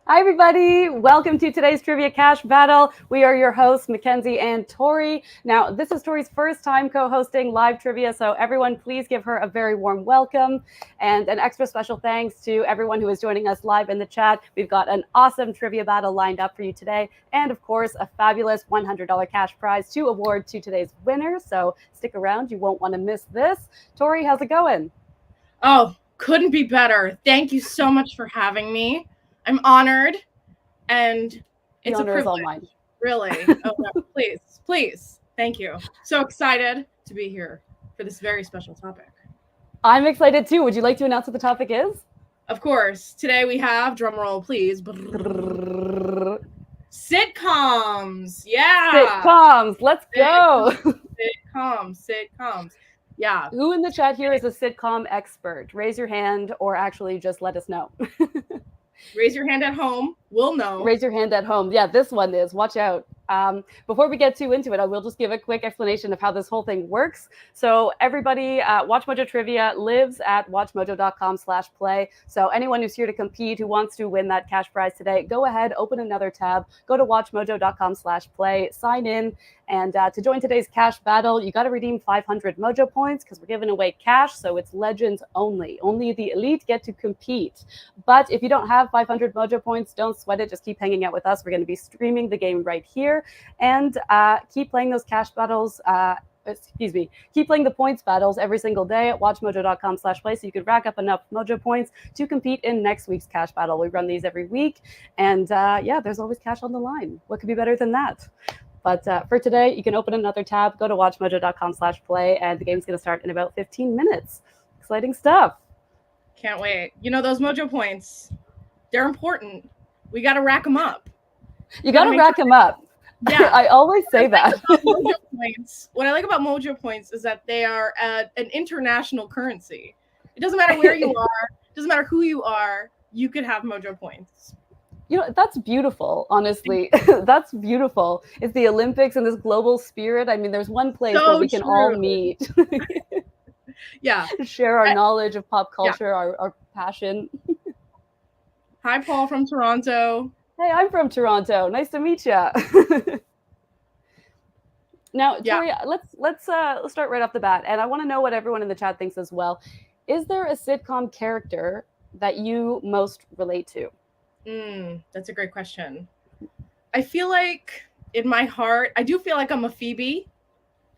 Hi, everybody. Welcome to today's Trivia Cash Battle. We are your hosts, Mackenzie and Tori. Now, this is Tori's first time co-hosting live trivia, so everyone please give her a very warm welcome. And an extra special thanks to everyone who is joining us live in the chat. We've got an awesome trivia battle lined up for you today. And of course, a fabulous $100 cash prize to award to today's winner. So stick around. You won't want to miss this. Tori, how's it going? Oh, couldn't be better. Thank you so much for having me. I'm honored, and it's a privilege. All mine. Really. Oh, no, please. Thank you. So excited to be here for this very special topic. I'm excited too. Would you like to announce what the topic is? Of course. Today we have, drum roll please, sitcoms. Yeah. Sitcoms. Let's go. Sitcoms. Yeah. Who in the chat here is a sitcom expert? Raise your hand or actually just let us know. Raise your hand at home. We'll know. Raise your hand at home. Yeah, this one is. Watch out. Before we get too into it, I will just give a quick explanation of how this whole thing works. So everybody, WatchMojo Trivia lives at WatchMojo.com/play. So anyone who's here to compete, who wants to win that cash prize today, go ahead, open another tab, go to WatchMojo.com/play, sign in. And to join today's cash battle, you got to redeem 500 Mojo points because we're giving away cash. So it's legends only. Only the elite get to compete. But if you don't have 500 Mojo points, don't sweat it. Just keep hanging out with us. We're going to be streaming the game right here. And keep playing those cash battles. Keep playing the points battles every single day at WatchMojo.com/play so you could rack up enough Mojo points to compete in next week's cash battle. We run these every week. And yeah, there's always cash on the line. What could be better than that? But for today, you can open another tab, go to WatchMojo.com/play, and the game's going to start in about 15 minutes. Exciting stuff. Can't wait. You know, those Mojo points, they're important. We got to rack them up. You got to rack them up. Yeah. I always say that. What I like about Mojo points is that they are an international currency. It doesn't matter where you are. It doesn't matter who you are. You could have Mojo points. You know, that's beautiful, honestly. That's beautiful. It's the Olympics and this global spirit. I mean, there's one place where we can all meet. Yeah. Share our knowledge of pop culture, our passion. Hi, Paul from Toronto. Hey, I'm from Toronto. Nice to meet you. Now, Tori, let's start right off the bat. And I want to know what everyone in the chat thinks as well. Is there a sitcom character that you most relate to? That's a great question. I feel like in my heart, I do feel like I'm a Phoebe.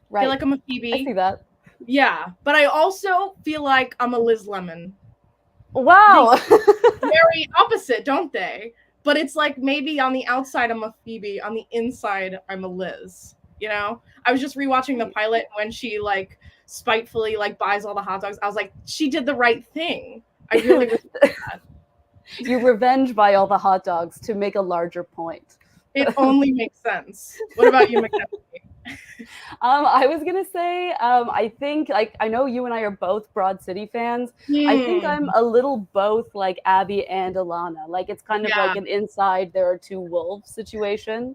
Right. I feel like I'm a Phoebe. I see that. Yeah, but I also feel like I'm a Liz Lemon. Wow. Very opposite, don't they? But it's like maybe on the outside I'm a Phoebe, on the inside I'm a Liz. You know, I was just rewatching the pilot when she like spitefully like buys all the hot dogs. I was like, she did the right thing. I really respect that. You revenge by all the hot dogs to make a larger point. It only makes sense. What about you, Mackenzie? I was gonna say, I think I know you and I are both Broad City fans. I think I'm a little both like Abby and Alana. Like it's kind of like an inside there are two wolves situation.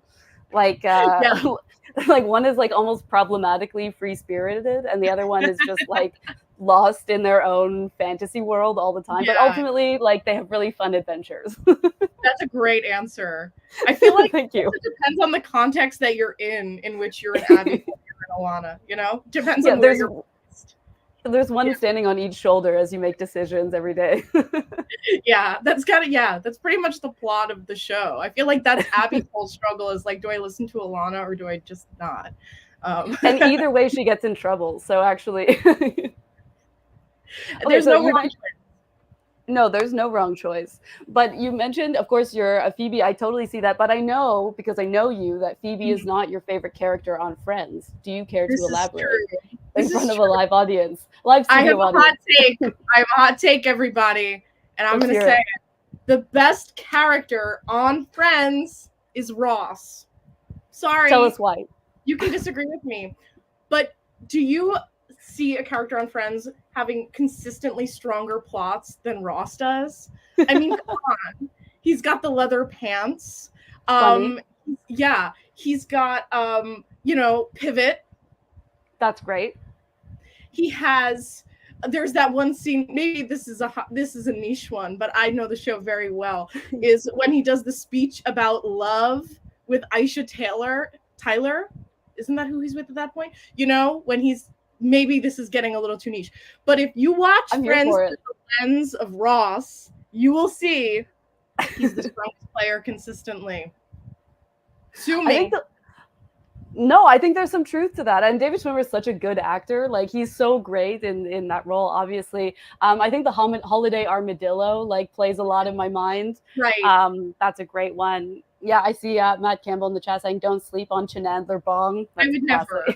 Like like one is like almost problematically free-spirited and the other one is just like lost in their own fantasy world all the time. But ultimately, like they have really fun adventures. That's a great answer. I feel like Thank you. It depends on the context that you're in which you're an Abby and you're an Alana, you know? Depends on where you're placed. There's one standing on each shoulder as you make decisions every day. Yeah, that's pretty much the plot of the show. I feel like that's Abby's whole struggle is like, do I listen to Alana or do I just not? And either way, she gets in trouble. So actually, there's no wrong choice. No, there's no wrong choice. But you mentioned, of course, you're a Phoebe. I totally see that. But I know, because I know you, that Phoebe is not your favorite character on Friends. Do you care to elaborate in front of a live audience? Live studio audience. I have a hot take, everybody. And I'm going to say it. The best character on Friends is Ross. Sorry. Tell us why. You can disagree with me. But do you see a character on Friends having consistently stronger plots than Ross does? I mean, come on. He's got the leather pants. Yeah, he's got Pivot. That's great. He has there's that one scene, maybe this is a niche one, but I know the show very well, is when he does the speech about love with Aisha Tyler. Isn't that who he's with at that point? You know, when he's, maybe this is getting a little too niche, but if you watch Friends through the lens of Ross, you will see he's the strongest player consistently. Sue me. No, I think there's some truth to that. And David Schwimmer is such a good actor. Like, he's so great in that role, obviously. I think the Holiday Armadillo, like, plays a lot in my mind. Right. That's a great one. Yeah, I see Matt Campbell in the chat saying, don't sleep on Chenandler Bong. I would never.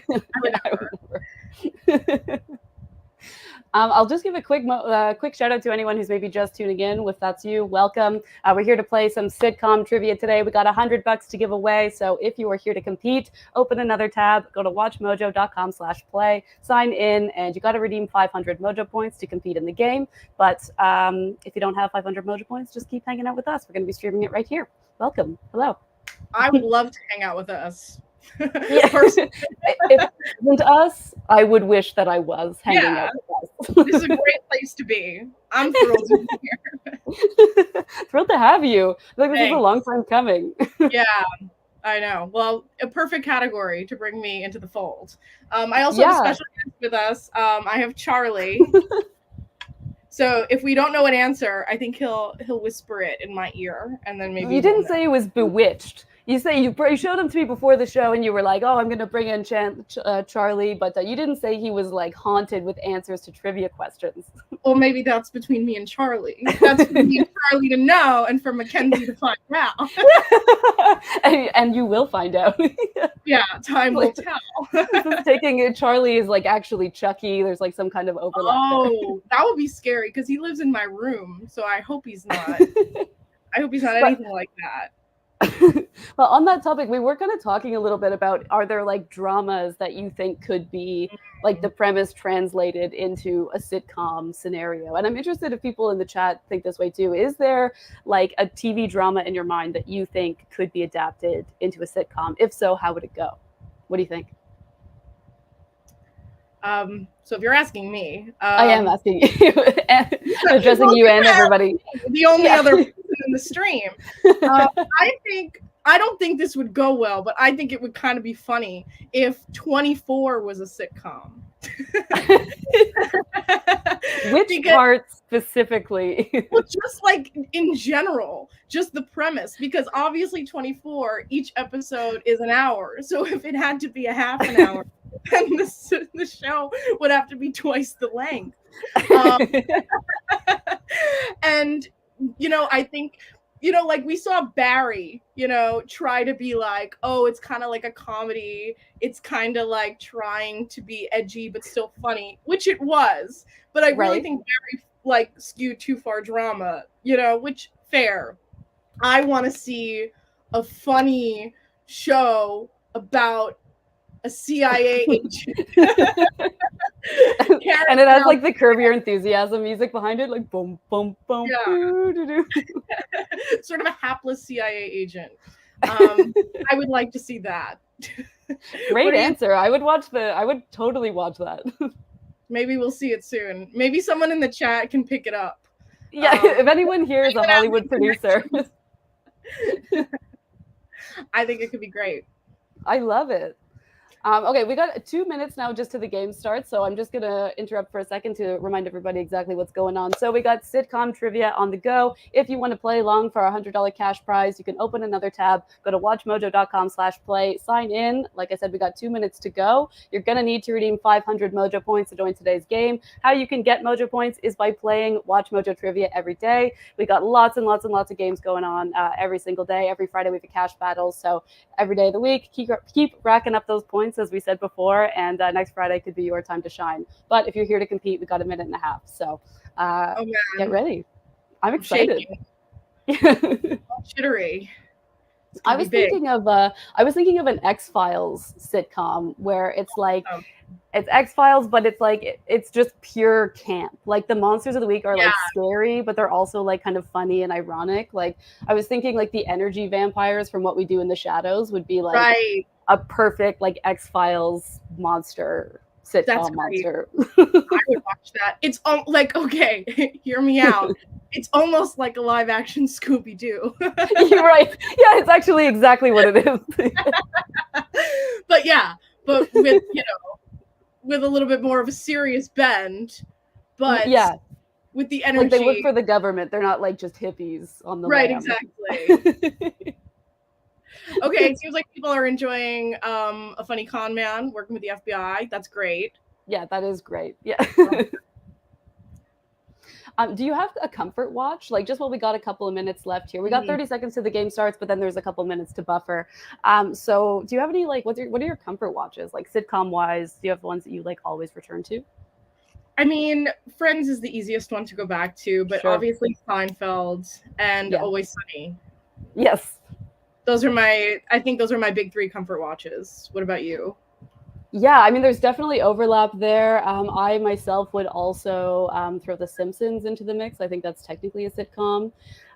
I'll just give a quick shout out to anyone who's maybe just tuning in. If that's you, welcome. We're here to play some sitcom trivia today. We got $100 to give away. So if you are here to compete, open another tab, go to WatchMojo.com/play, sign in, and you got to redeem 500 Mojo points to compete in the game. But if you don't have 500 Mojo points, just keep hanging out with us. We're going to be streaming it right here. Welcome. Hello. I would love to hang out with us. Yeah. If it wasn't us, I would wish that I was hanging out with us. This is a great place to be. I'm thrilled to be here. Thrilled to have you. Like, this is a long time coming. Yeah, I know. Well, a perfect category to bring me into the fold. I also have a special guest with us. I have Charlie. So if we don't know an answer, I think he'll whisper it in my ear, and then maybe. You didn't say it was bewitched. You say you showed him to me before the show, and you were like, "Oh, I'm going to bring in Charlie," but you didn't say he was like haunted with answers to trivia questions. Well, maybe that's between me and Charlie. That's for me and Charlie to know, and for Mackenzie to find out. and you will find out. Yeah, time will tell. Taking Charlie is like actually Chucky. There's like some kind of overlap. Oh, that would be scary because he lives in my room, so I hope he's not. I hope he's not anything like that. Well, on that topic, we were kind of talking a little bit about, are there like dramas that you think could be like the premise translated into a sitcom scenario? And I'm interested if people in the chat think this way too. Is there like a TV drama in your mind that you think could be adapted into a sitcom? If so, how would it go? What do you think? So if you're asking me, I am asking you, addressing you and everybody. The only other person in the stream. I don't think this would go well, but I think it would kind of be funny if 24 was a sitcom. Which part specifically? Well, just like in general, just the premise, because obviously 24, each episode is an hour. So if it had to be a half an hour, then the show would have to be twice the length. And, I think, like we saw Barry, try to be like, oh, it's kind of like a comedy. It's kind of like trying to be edgy, but still funny, which it was. But I really think Barry like skewed too far drama, which fair. I want to see a funny show about a CIA agent. And it has like the Curb Your Enthusiasm music behind it, like boom, boom, boom. Yeah. Sort of a hapless CIA agent. I would like to see that. Great answer. I would totally watch that. Maybe we'll see it soon. Maybe someone in the chat can pick it up. Yeah, if anyone here is a Hollywood producer. I think it could be great. I love it. Okay, we got 2 minutes now just to the game starts, so I'm just going to interrupt for a second to remind everybody exactly what's going on. So we got Sitcom Trivia on the go. If you want to play along for our $100 cash prize, you can open another tab, go to WatchMojo.com/play, sign in. Like I said, we got 2 minutes to go. You're going to need to redeem 500 Mojo points to join today's game. How you can get Mojo points is by playing Watch Mojo Trivia every day. We got lots and lots and lots of games going on every single day. Every Friday we have a cash battle, so every day of the week, keep racking up those points, as we said before, and next Friday could be your time to shine. But if you're here to compete, we got a minute and a half, so get ready. I'm excited. Jittery. I was thinking of an X-Files sitcom where it's like it's X-Files, but it's like it's just pure camp. Like the monsters of the week are like scary, but they're also like kind of funny and ironic. Like I was thinking like the energy vampires from What We Do in the Shadows would be like a perfect like X-Files monster sitcom monster. I would watch that. It's like, okay, hear me out. It's almost like a live action Scooby-Doo. You're right. Yeah, it's actually exactly what it is. But yeah, but with, with a little bit more of a serious bend, but yeah, with the energy. like they work for the government. They're not like just hippies on the right, lam. exactly. Okay, it seems like people are enjoying a funny con man working with the FBI. That's great. Yeah, that is great. Yeah. Do you have a comfort watch? Like, just while we got a couple of minutes left here, we got 30 seconds till the game starts, but then there's a couple of minutes to buffer. So do you have any, like, what are your comfort watches? Like sitcom wise, do you have ones that you like always return to? I mean, Friends is the easiest one to go back to, but obviously Seinfeld and Always Sunny. Yes. I think those are my big three comfort watches. What about you? Yeah, I mean, there's definitely overlap there. I myself would also throw The Simpsons into the mix. I think that's technically a sitcom,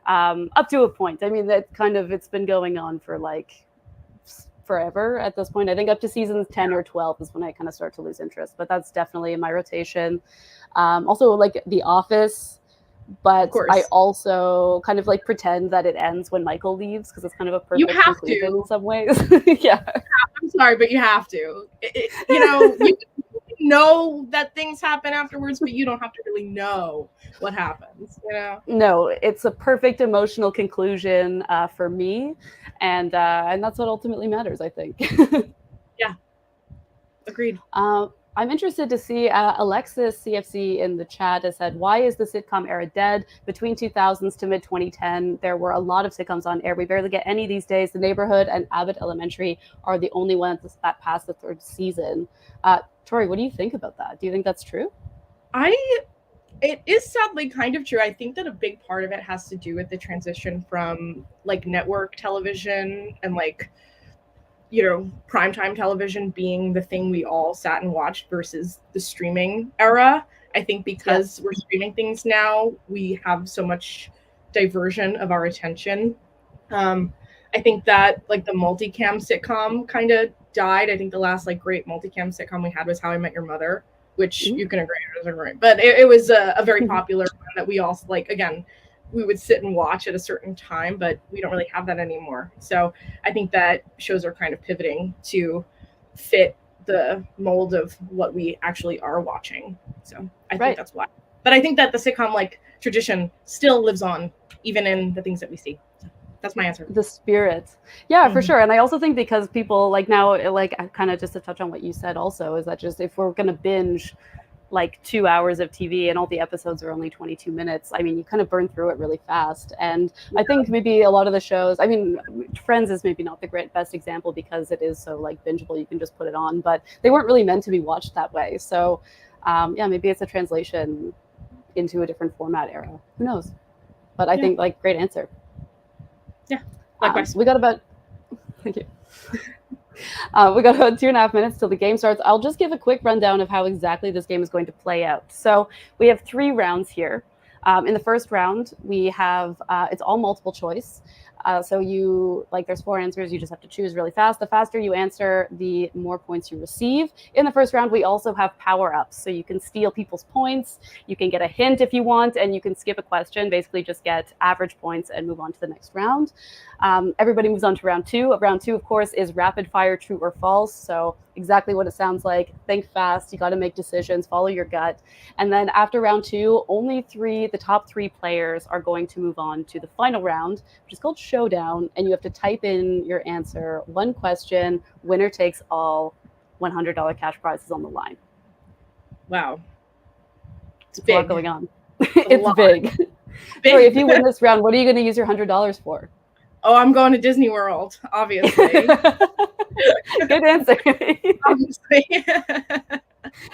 up to a point. I mean, it's been going on for like forever at this point. I think up to seasons 10 or 12 is when I kind of start to lose interest, but that's definitely in my rotation. Also, like The Office. But I also kind of like pretend that it ends when Michael leaves because it's kind of a perfect conclusion in some ways. Yeah. I'm sorry, but you have to. You know that things happen afterwards, but you don't have to really know what happens. No, it's a perfect emotional conclusion for me, and that's what ultimately matters, I think. Yeah. Agreed. I'm interested to see Alexis CFC in the chat has said, why is the sitcom era dead? Between 2000s to mid 2010, there were a lot of sitcoms on air. We barely get any these days. The Neighborhood and Abbott Elementary are the only ones that passed the third season. Tori, what do you think about that? Do you think that's true? It is sadly kind of true. I think that a big part of it has to do with the transition from like network television and like primetime television being the thing we all sat and watched versus the streaming era. I think because we're streaming things now, we have so much diversion of our attention. I think that like the multicam sitcom kind of died. I think the last like great multicam sitcom we had was How I Met Your Mother, which you can agree it was great, but it was a very popular one that we all like. Again, we would sit and watch at a certain time, but we don't really have that anymore. So I think that shows are kind of pivoting to fit the mold of what we actually are watching. So I think that's why. But I think that the sitcom like tradition still lives on even in the things that we see. So that's my answer. The spirit. Yeah, for sure. And I also think because people like now, like kind of just to touch on what you said also, is that just if we're going to binge like 2 hours of TV and all the episodes are only 22 minutes, I mean, you kind of burn through it really fast. And I think maybe a lot of the shows, I mean, Friends is maybe not the best example because it is so like bingeable, you can just put it on, but they weren't really meant to be watched that way. So maybe it's a translation into a different format era. Who knows? But I think like great answer. Yeah. Likewise. We got about, thank you. We got about 2.5 minutes till the game starts. I'll just give a quick rundown of how exactly this game is going to play out. So we have 3 rounds here. In the first round, we have, it's all multiple choice. So there's 4 answers. You just have to choose really fast. The faster you answer, the more points you receive. In the first round, we also have power-ups. So you can steal people's points. You can get a hint if you want, and you can skip a question, basically just get average points and move on to the next round. Everybody moves on to round 2. Round 2, of course, is rapid fire true or false. So exactly what it sounds like. Think fast. You got to make decisions. Follow your gut. And then after round 2, only the top 3 players are going to move on to the final round, which is called Showdown. And you have to type in your answer. 1 question. Winner takes all. $100 cash prizes on the line. Wow. It's a lot going on. It's big. Sorry, if you win this round, what are you going to use your $100 for? Oh, I'm going to Disney World, obviously. Good answer. Obviously.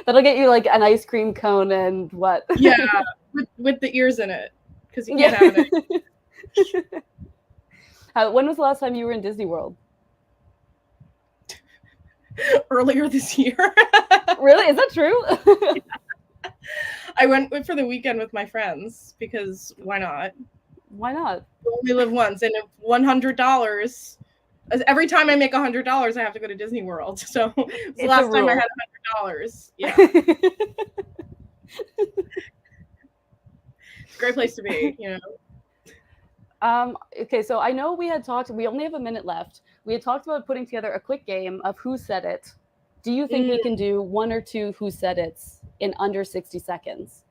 That'll get you like an ice cream cone and what? Yeah, with the ears in it, because you can't have it. When was the last time you were in Disney World? Earlier this year. Really? Is that true? Yeah. I went for the weekend with my friends because why not? Why not? We only live once, and if $100 Every time I make $100, I have to go to Disney World. So it's the It's a last time I rule. had $100. Yeah, it's a great place to be. Okay, so I know we only have a minute left. We had talked about putting together a quick game of Who Said It. Do you think we can do one or two Who Said It's in under 60 seconds?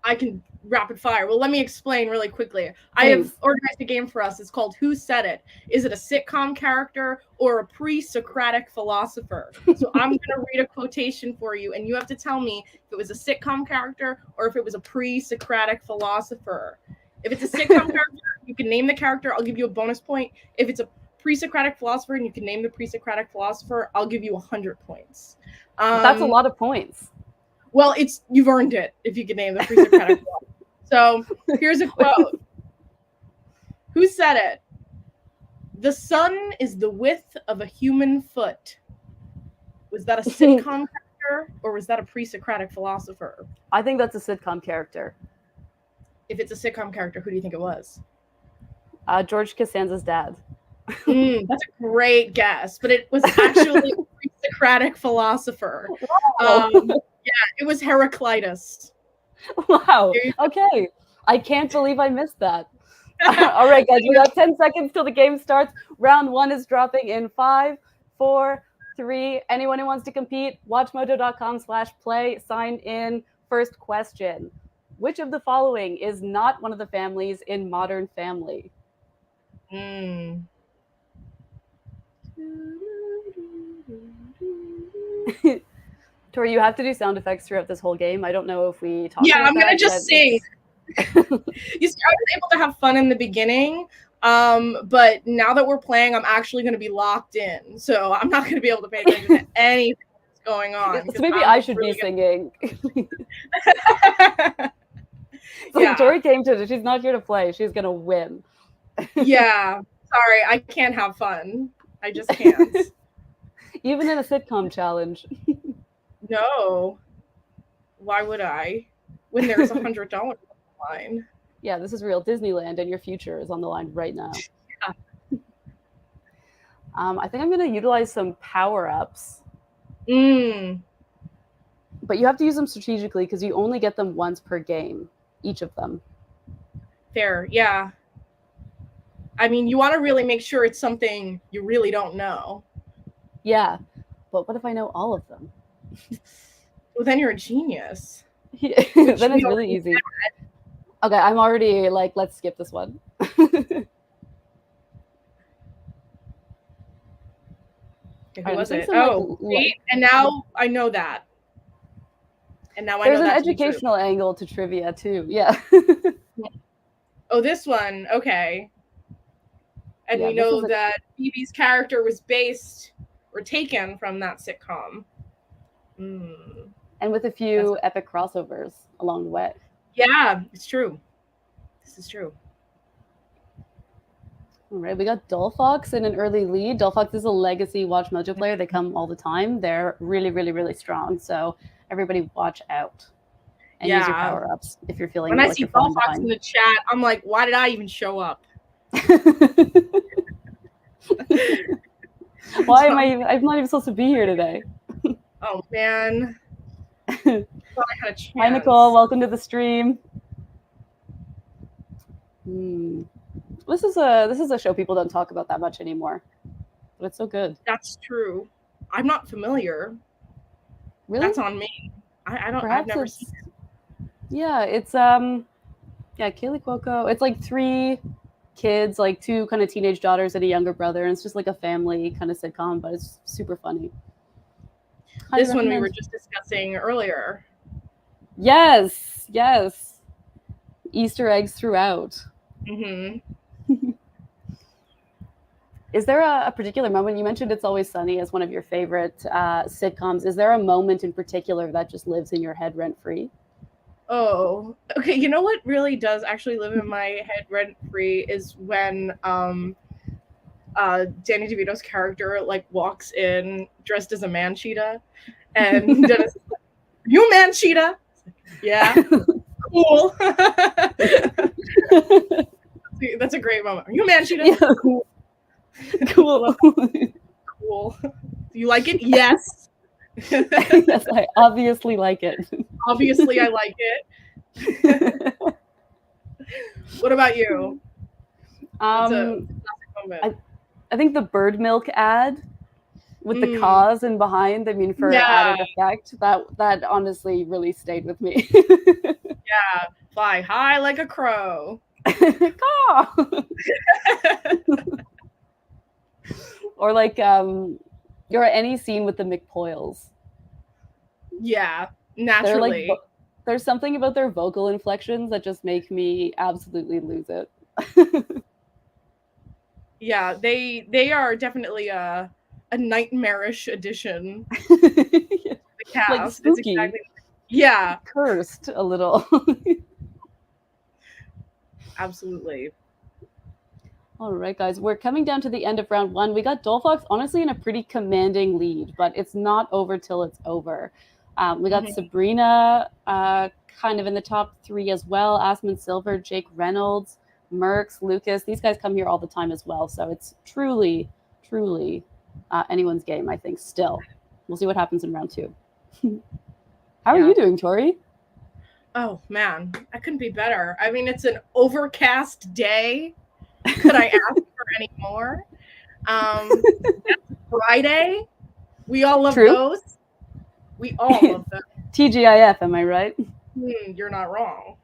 I can rapid fire. Well, let me explain really quickly. Please. I have organized a game for us. It's called Who Said It? Is it a sitcom character or a pre-Socratic philosopher? So I'm going to read a quotation for you, and you have to tell me if it was a sitcom character or if it was a pre-Socratic philosopher. If it's a sitcom character, you can name the character. I'll give you a bonus point. If it's a pre-Socratic philosopher and you can name the pre-Socratic philosopher, I'll give you 100 points. That's a lot of points. Well, you've earned it if you can name the pre-Socratic philosopher. So here's a quote. Who said it? The sun is the width of a human foot. Was that a sitcom character or was that a pre-Socratic philosopher? I think that's a sitcom character. If it's a sitcom character, who do you think it was? George Costanza's dad. That's a great guess, but it was actually a pre-Socratic philosopher. Wow. Yeah, it was Heraclitus. Wow. Okay. I can't believe I missed that. All right, guys, we got 10 seconds till the game starts. Round 1 is dropping in 5, 4, 3. Anyone who wants to compete, WatchMojo.com/play, sign in. First question. Which of the following is not one of the families in Modern Family? Tori, you have to do sound effects throughout this whole game. I don't know if we talked about that. Yeah, I'm going to just sing. You see, I was able to have fun in the beginning, but now that we're playing, I'm actually going to be locked in. So I'm not going to be able to pay attention to anything that's going on. So maybe I should be singing. So yeah. Tori came to, she's not here to play. She's going to win. Yeah. Sorry, I can't have fun. I just can't. Even in a sitcom challenge. No. Why would I? When there's $100 on the line. Yeah, this is real. Disneyland and your future is on the line right now. Yeah. I think I'm going to utilize some power-ups. But you have to use them strategically because you only get them once per game, each of them. Fair, yeah. I mean, you want to really make sure it's something you really don't know. Yeah, but what if I know all of them? Well, then you're a genius. Yeah. Then it's really easy. Okay, I'm already like, let's skip this one. Okay, who was it? Oh, wait, and now I know that. And now I know there's an that educational angle to trivia too. Yeah. Oh, this one. Okay. And Yeah, we know that Phoebe's character was based or taken from that sitcom. And with a few epic crossovers along the way. Yeah, it's true. This is true. All right, we got Dullfox in an early lead. Dullfox is a legacy WatchMojo player. They come all the time. They're really, really, really strong. So everybody watch out and use your power-ups if you're feeling when I see Dullfox in the chat, I'm like, why did I even show up? Why am I'm not even supposed to be here today. Oh man. I thought I had a chance. Hi Nicole, welcome to the stream. This is a show people don't talk about that much anymore. But it's so good. That's true. I'm not familiar. Really? That's on me. I don't. I've never seen it. Yeah, it's Kaylee Cuoco. It's like 3 kids, like 2 kind of teenage daughters and a younger brother, and it's just like a family kind of sitcom, but it's super funny. This one we were just discussing earlier. Yes. Easter eggs throughout. Is there a particular moment? You mentioned It's Always Sunny as one of your favorite sitcoms. Is there a moment in particular that just lives in your head rent-free? Oh, okay. You know what really does actually live in my head rent-free is when Danny DeVito's character like walks in dressed as a man cheetah, and Dennis is like, "You a man cheetah?" Yeah, cool. That's a great moment. Are you a man cheetah? Yeah. Cool. Cool. Cool. Do you like it? Yes. Yes, I obviously like it. Obviously, I like it. What about you? What's a classic moment? I think the bird milk ad with the cause and behind, I mean, for added effect, that honestly really stayed with me. Yeah, fly high like a crow. Or like or any scene with the McPoyles. Yeah, naturally. There's something about their vocal inflections that just make me absolutely lose it. Yeah, they are definitely a nightmarish addition. Yeah. The cast. Like spooky. It's yeah. Cursed a little. Absolutely. All right, guys, we're coming down to the end of round one. We got Dolphox honestly in a pretty commanding lead, but it's not over till it's over. We got Sabrina kind of in the top three as well. Asmund Silver, Jake Reynolds, Merckx, Lucas. These guys come here all the time as well. So it's truly, truly anyone's game, I think, still. We'll see what happens in round two. How are you doing, Tori? Oh, man, I couldn't be better. I mean, it's an overcast day. Could I ask for any more? Friday. We all love those. We all love them. TGIF, am I right? You're not wrong.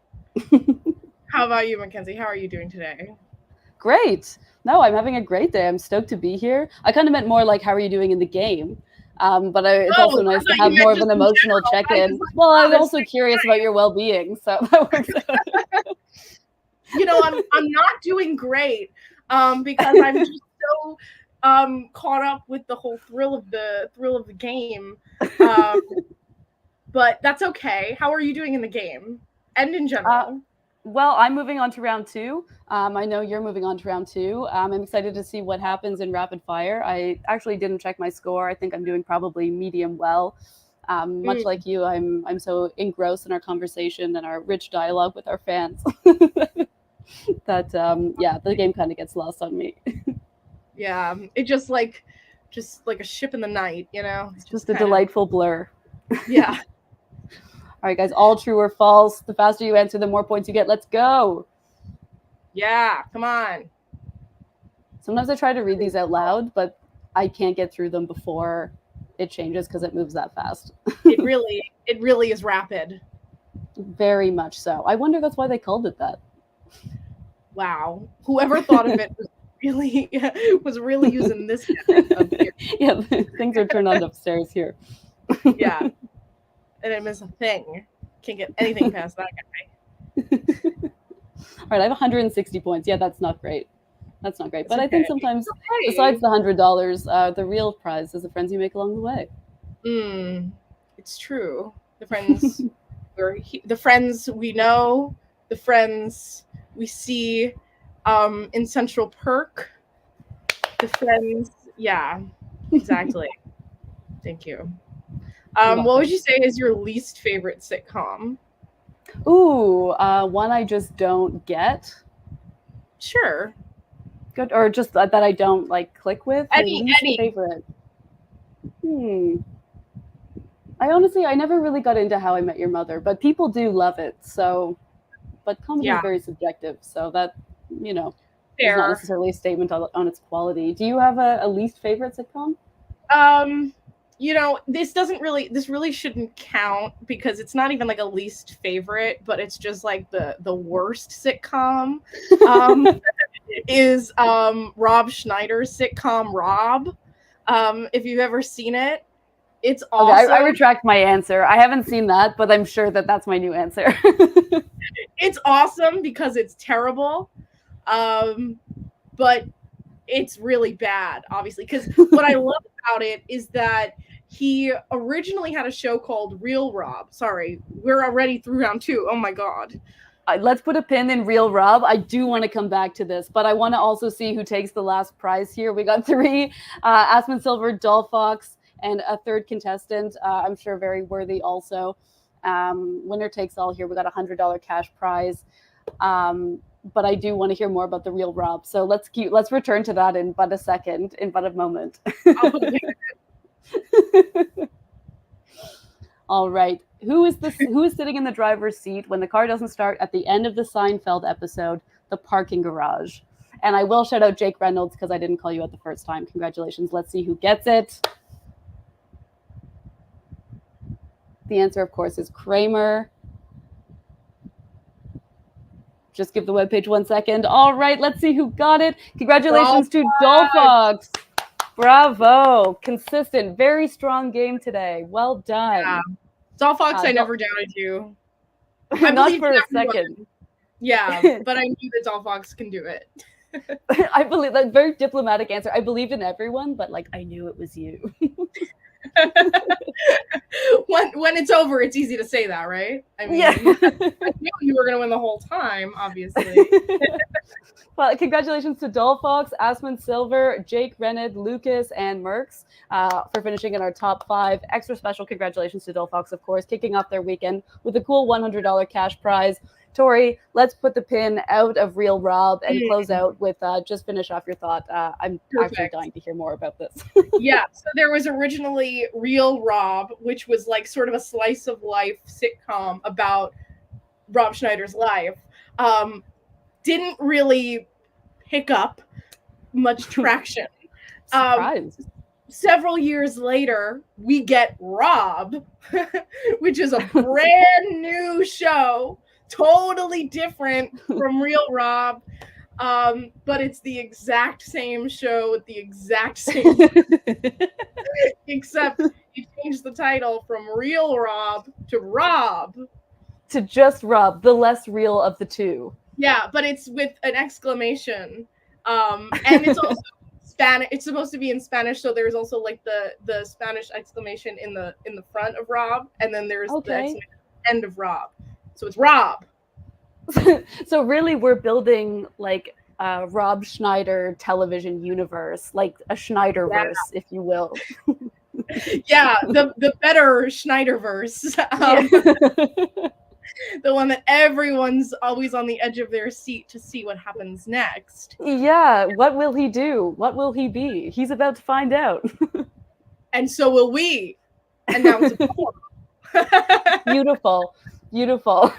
How about you, Mackenzie? How are you doing today? Great. No, I'm having a great day. I'm stoked to be here. I kind of meant more like, how are you doing in the game? But it's also nice to have more of an emotional check-in. Well, I'm also curious about your well-being, so that works out. You know, I'm not doing great because I'm just so caught up with the whole thrill of the game. But that's okay. How are you doing in the game and in general? Well, I'm moving on to round two. I know you're moving on to round two. I'm excited to see what happens in rapid fire. I actually didn't check my score. I think I'm doing probably medium well. Much like you, I'm so engrossed in our conversation and our rich dialogue with our fans that the game kind of gets lost on me. Yeah, it just like a ship in the night, you know. It's just a delightful blur. Yeah. All right, guys, all true or false. The faster you answer, the more points you get. Let's go. Yeah, come on. Sometimes I try to read these out loud, but I can't get through them before it changes because it moves that fast. It really is rapid. Very much so. I wonder that's why they called it that. Wow. Whoever thought of it was really using this. Yeah, things are turned on upstairs here. Yeah. And it is a thing. Can't get anything past that guy. All right, I have 160 points. Yeah, that's not great. That's not great. But I think sometimes, besides the $100, the real prize is the friends you make along the way. It's true. The friends, the friends we know, the friends we see in Central Perk. The friends, yeah, exactly. Thank you. What would you say is your least favorite sitcom? Ooh, one I just don't get. Sure. Good, or just that I don't like click with. Any favorite. I never really got into How I Met Your Mother, but people do love it. So, but comedy is very subjective. So that is not necessarily a statement on its quality. Do you have a least favorite sitcom? This really shouldn't count because it's not even like a least favorite, but it's just like the worst sitcom is Rob Schneider's sitcom Rob. If you've ever seen it, it's awesome. Okay, I retract my answer. I haven't seen that, but I'm sure that's my new answer. It's awesome because it's terrible, but it's really bad, obviously, because what I love about it is that he originally had a show called Real Rob. Sorry, we're already through round two. Oh my God. Let's put a pin in Real Rob. I do want to come back to this, but I want to also see who takes the last prize here. We got three, Asmund Silver, Dolphox, and a third contestant. I'm sure very worthy also. Winner takes all here. We got $100 cash prize. but I do want to hear more about the real Rob. So let's return to that in but a moment. I'll put a pin in it. All right. Who is sitting in the driver's seat when the car doesn't start at the end of the Seinfeld episode, The Parking Garage? And I will shout out Jake Reynolds because I didn't call you out the first time. Congratulations. Let's see who gets it. The answer, of course, is Kramer. Just give the webpage 1 second. All right, let's see who got it. Congratulations to Dolphox. Bravo. Consistent, very strong game today. Well done. Yeah. Dolphox, I never doubted you. Not for a second. Yeah, but I knew that Dolphox can do it. I believe that very diplomatic answer. I believed in everyone, but like I knew it was you. when it's over, it's easy to say that, right? I mean, yeah. I knew you were going to win the whole time, obviously. Well, congratulations to Dolphox, Asmund Silver, Jake Rened, Lucas, and Merckx for finishing in our top 5. Extra special congratulations to Dolphox, of course, kicking off their weekend with a cool $100 cash prize. Tori, let's put the pin out of Real Rob and close out with just finish off your thought. I'm actually dying to hear more about this. Yeah, so there was originally Real Rob, which was like sort of a slice of life sitcom about Rob Schneider's life. Didn't really pick up much traction. Surprise. Several years later, we get Rob, which is a brand new show. Totally different from Real Rob, but it's the exact same show with the exact same except you changed the title from Real Rob to just Rob, the less real of the two. Yeah, but it's with an exclamation, and it's also Spanish. It's supposed to be in Spanish, so there's also like the Spanish exclamation in the front of Rob, and then there's the exclamation at the end of Rob. So it's Rob. So really we're building like a Rob Schneider television universe, like a Schneiderverse, if you will. Yeah, the better Schneiderverse. The one that everyone's always on the edge of their seat to see what happens next. Yeah, what will he do? What will he be? He's about to find out. And so will we. And that was a poem. Beautiful.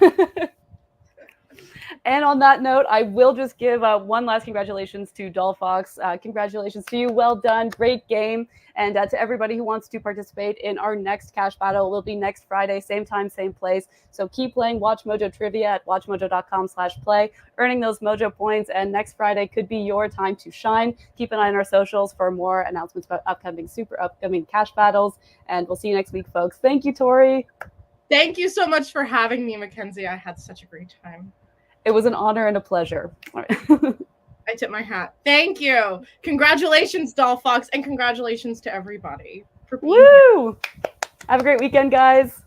And on that note, I will just give one last congratulations to Dolphox. Congratulations to you. Well done. Great game. And to everybody who wants to participate in our next cash battle, will be next Friday, same time, same place. So keep playing WatchMojo Trivia at WatchMojo.com/play, earning those Mojo points. And next Friday could be your time to shine. Keep an eye on our socials for more announcements about upcoming cash battles. And we'll see you next week, folks. Thank you, Tori. Thank you so much for having me, Mackenzie. I had such a great time. It was an honor and a pleasure. I tip my hat. Thank you. Congratulations, Dolphox, and congratulations to everybody for being here. Have a great weekend, guys.